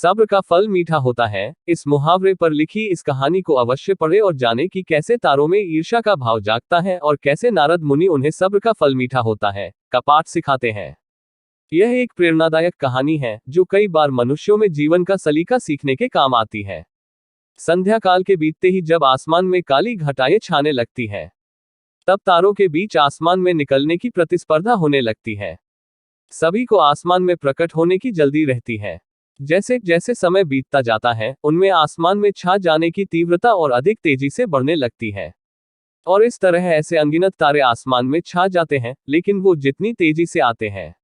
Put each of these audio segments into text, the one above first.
सब्र का फल मीठा होता है। इस मुहावरे पर लिखी इस कहानी को अवश्य पढ़े और जाने कि कैसे तारों में ईर्ष्या का भाव जागता है और कैसे नारद मुनि उन्हें सब्र का फल मीठा होता है का पाठ सिखाते हैं। यह एक प्रेरणादायक कहानी है जो कई बार मनुष्यों में जीवन का सलीका सीखने के काम आती है। संध्या काल के बीतते ही जब आसमान में काली घटाएं छाने लगती है, तब तारों के बीच आसमान में निकलने की प्रतिस्पर्धा होने लगती है। सभी को आसमान में प्रकट होने की जल्दी रहती है। जैसे जैसे समय बीतता जाता है, उनमें आसमान में छा जाने की तीव्रता और अधिक तेजी से बढ़ने लगती है। और इस तरह ऐसे अनगिनत तारे आसमान में छा जाते हैं, लेकिन वो जितनी तेजी से आते हैं,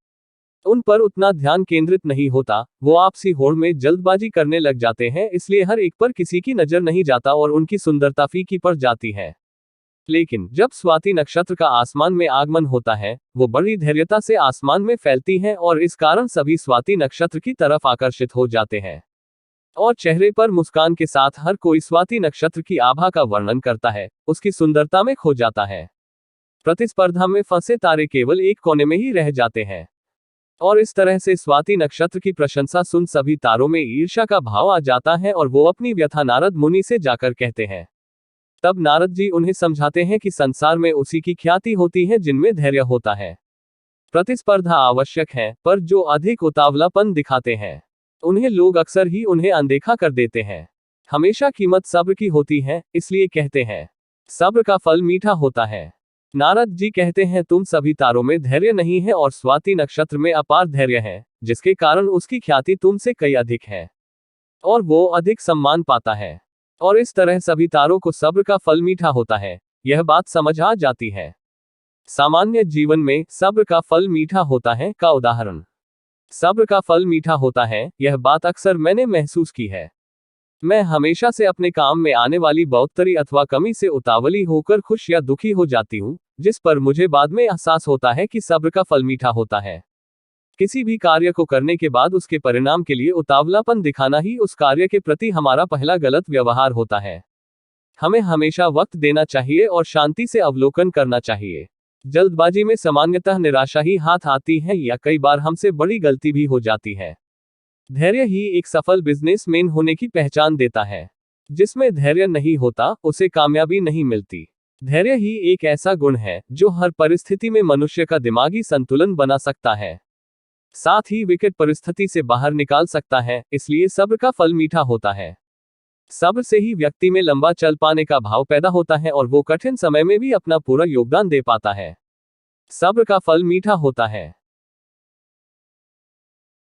उन पर उतना ध्यान केंद्रित नहीं होता। वो आपसी होड़ में जल्दबाजी करने लग जाते हैं, इसलिए हर एक पर किसी की नजर नहीं जाता और उनकी सुंदरता फीकी पड़ जाती है। लेकिन जब स्वाति नक्षत्र का आसमान में आगमन होता है, वो बड़ी धैर्यता से आसमान में फैलती है और इस कारण सभी स्वाति नक्षत्र की तरफ आकर्षित हो जाते हैं। और चेहरे पर मुस्कान के साथ हर कोई स्वाति नक्षत्र की आभा का वर्णन करता है, उसकी सुंदरता में खो जाता है। प्रतिस्पर्धा में फंसे तारे केवल एक कोने में ही रह जाते हैं। और इस तरह से स्वाति नक्षत्र की प्रशंसा सुन सभी तारों में ईर्ष्या का भाव आ जाता है और वो अपनी व्यथा नारद मुनि से जाकर कहते हैं। तब नारद जी उन्हें समझाते हैं कि संसार में उसी की ख्याति होती है जिनमें धैर्य होता है। प्रतिस्पर्धा आवश्यक है, पर जो अधिक उतावलापन दिखाते हैं, उन्हें लोग अक्सर ही उन्हें अनदेखा कर देते हैं। हमेशा कीमत सब्र की होती है, इसलिए कहते हैं सब्र का फल मीठा होता है। नारद जी कहते हैं, तुम सभी तारों में धैर्य नहीं है और स्वाति नक्षत्र में अपार धैर्य है, जिसके कारण उसकी ख्याति तुमसे कई अधिक है और वो अधिक सम्मान पाता है। और इस तरह सभी तारों को सब्र का फल मीठा होता है, यह बात समझ आ जाती है। सामान्य जीवन में सब्र का फल मीठा होता है का उदाहरण। सब्र का फल मीठा होता है, यह बात अक्सर मैंने महसूस की है। मैं हमेशा से अपने काम में आने वाली बढ़ोतरी अथवा कमी से उतावली होकर खुश या दुखी हो जाती हूँ, जिस पर मुझे बाद में एहसास होता है कि सब्र का फल मीठा होता है। किसी भी कार्य को करने के बाद उसके परिणाम के लिए उतावलापन दिखाना ही उस कार्य के प्रति हमारा पहला गलत व्यवहार होता है। हमें हमेशा वक्त देना चाहिए और शांति से अवलोकन करना चाहिए। जल्दबाजी में सामान्यतः निराशा ही हाथ आती है या कई बार हमसे बड़ी गलती भी हो जाती है। धैर्य ही एक सफल बिजनेसमैन होने की पहचान देता है। जिसमें धैर्य नहीं होता, उसे कामयाबी नहीं मिलती। धैर्य ही एक ऐसा गुण है जो हर परिस्थिति में मनुष्य का दिमागी संतुलन बना सकता है, साथ ही विकट परिस्थिति से बाहर निकाल सकता है। इसलिए सब्र का फल मीठा होता है। सब्र से ही व्यक्ति में लंबा चल पाने का भाव पैदा होता है और वो कठिन समय में भी अपना पूरा योगदान दे पाता है। सब्र का फल मीठा होता है।